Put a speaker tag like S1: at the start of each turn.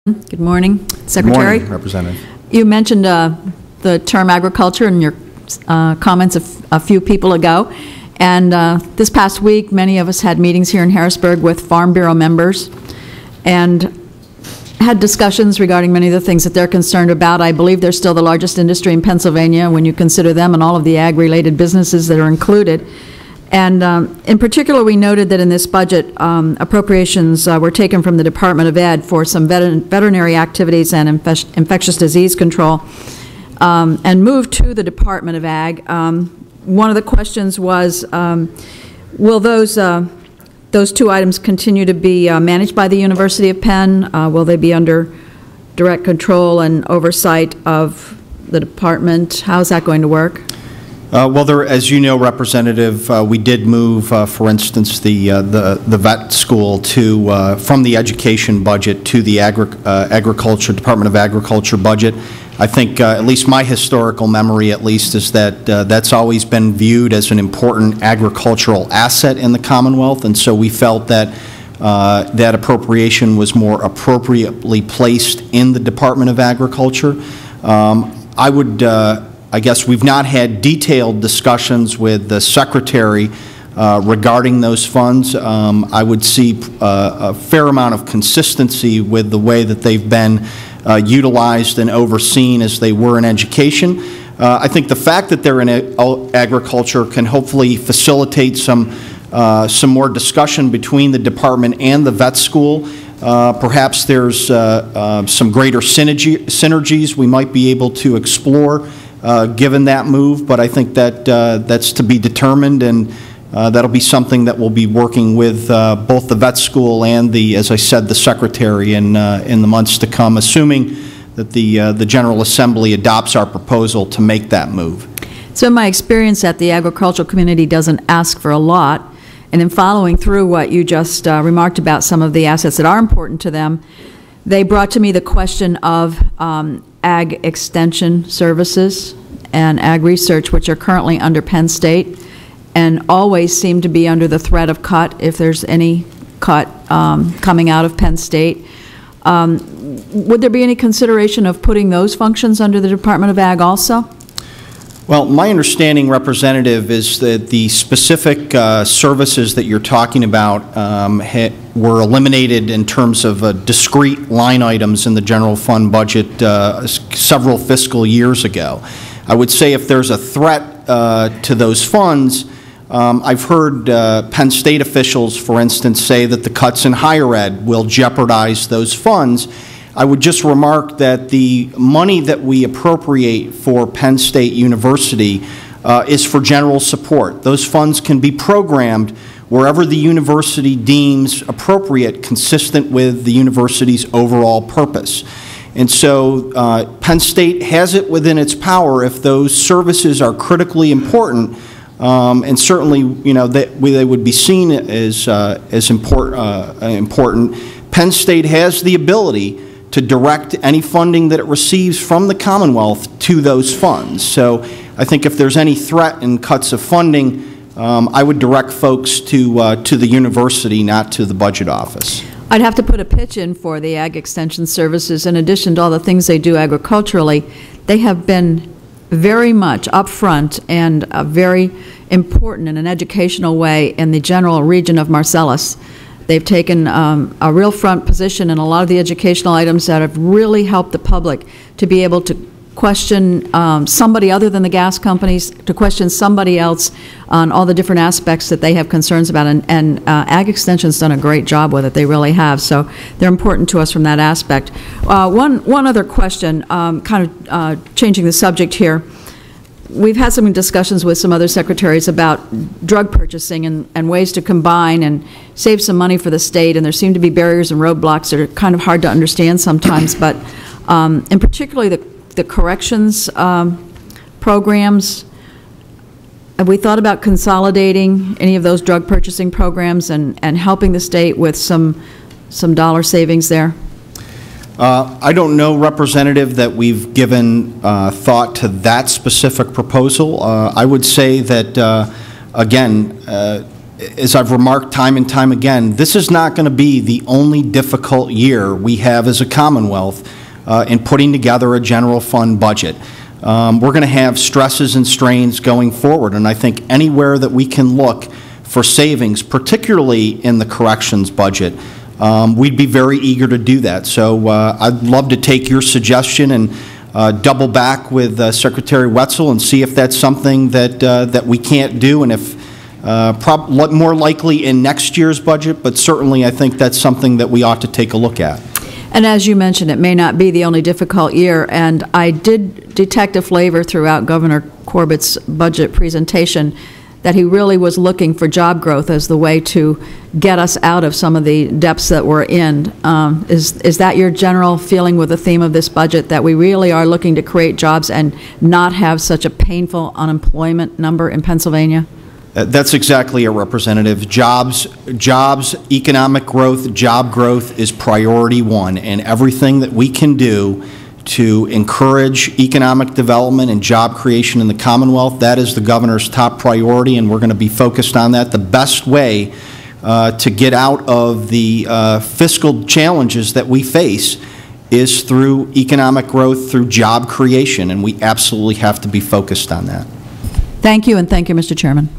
S1: Good morning, Secretary.
S2: Good morning, Representative.
S1: You mentioned the term agriculture in your comments a few people ago, and this past week many of us had meetings here in Harrisburg with Farm Bureau members and had discussions regarding many of the things that they're concerned about. I believe they're still the largest industry in Pennsylvania when you consider them and all of the ag-related businesses that are included. And in particular, we noted that in this budget, appropriations were taken from the Department of Ed for some veterinary activities and infectious disease control and moved to the Department of Ag. One of the questions was, will those two items continue to be managed by the University of Penn? Will they be under direct control and oversight of the department? How is that going to work?
S2: Well, as you know, Representative, we did move, for instance, the vet school from the education budget to the Department of Agriculture budget. I think, at least my historical memory, at least, is that that's always been viewed as an important agricultural asset in the Commonwealth, and so we felt that that appropriation was more appropriately placed in the Department of Agriculture. I guess we've not had detailed discussions with the Secretary regarding those funds. I would see a fair amount of consistency with the way that they've been utilized and overseen as they were in education. I think the fact that they're in agriculture can hopefully facilitate some more discussion between the department and the vet school. Perhaps there's some greater synergies we might be able to explore given that move, but I think that that's to be determined, and that'll be something that we'll be working with both the vet school and as I said, the Secretary in the months to come, assuming that the General Assembly adopts our proposal to make that move.
S1: So in my experience that the agricultural community doesn't ask for a lot, and in following through what you just remarked about some of the assets that are important to them, they brought to me the question of ag extension services and ag research, which are currently under Penn State and always seem to be under the threat of cut if there's any cut coming out of Penn State. Would there be any consideration of putting those functions under the Department of Ag also?
S2: Well, my understanding, Representative, is that the specific services that you're talking about were eliminated in terms of discrete line items in the general fund budget several fiscal years ago. I would say if there's a threat to those funds, I've heard Penn State officials, for instance, say that the cuts in higher ed will jeopardize those funds. I would just remark that the money that we appropriate for Penn State University is for general support. Those funds can be programmed wherever the university deems appropriate, consistent with the university's overall purpose. And so Penn State has it within its power, if those services are critically important, and certainly, you know, they would be seen as important. Penn State has the ability to direct any funding that it receives from the Commonwealth to those funds. So I think if there's any threat in cuts of funding, I would direct folks to the university, not to the budget office.
S1: I'd have to put a pitch in for the Ag Extension Services. In addition to all the things they do agriculturally, they have been very much upfront and very important in an educational way in the general region of Marcellus. They've taken a real front position in a lot of the educational items that have really helped the public to be able to question somebody other than the gas companies, to question somebody else on all the different aspects that they have concerns about. And Ag Extension's done a great job with it. They really have. So they're important to us from that aspect. One other question, kind of changing the subject here. We've had some discussions with some other secretaries about drug purchasing and ways to combine and save some money for the state, and there seem to be barriers and roadblocks that are kind of hard to understand sometimes, but in particularly the corrections programs. Have we thought about consolidating any of those drug purchasing programs and helping the state with some dollar savings there?
S2: I don't know, Representative, that we've given thought to that specific proposal. I would say that, again, as I've remarked time and time again, this is not going to be the only difficult year we have as a Commonwealth in putting together a general fund budget. We're going to have stresses and strains going forward, and I think anywhere that we can look for savings, particularly in the corrections budget, we'd be very eager to do that. So I'd love to take your suggestion and double back with Secretary Wetzel and see if that's something that we can't do, and if more likely in next year's budget, but certainly I think that's something that we ought to take a look at.
S1: And as you mentioned, it may not be the only difficult year, and I did detect a flavor throughout Governor Corbett's budget presentation that he really was looking for job growth as the way to get us out of some of the depths that we're in. Is that your general feeling with the theme of this budget, that we really are looking to create jobs and not have such a painful unemployment number in Pennsylvania?
S2: That's exactly it, Representative. Jobs, economic growth, job growth is priority one, and everything that we can do to encourage economic development and job creation in the Commonwealth, that is the Governor's top priority, and we're going to be focused on that. The best way to get out of the fiscal challenges that we face is through economic growth, through job creation, and we absolutely have to be focused on that.
S1: Thank you, and thank you, Mr. Chairman.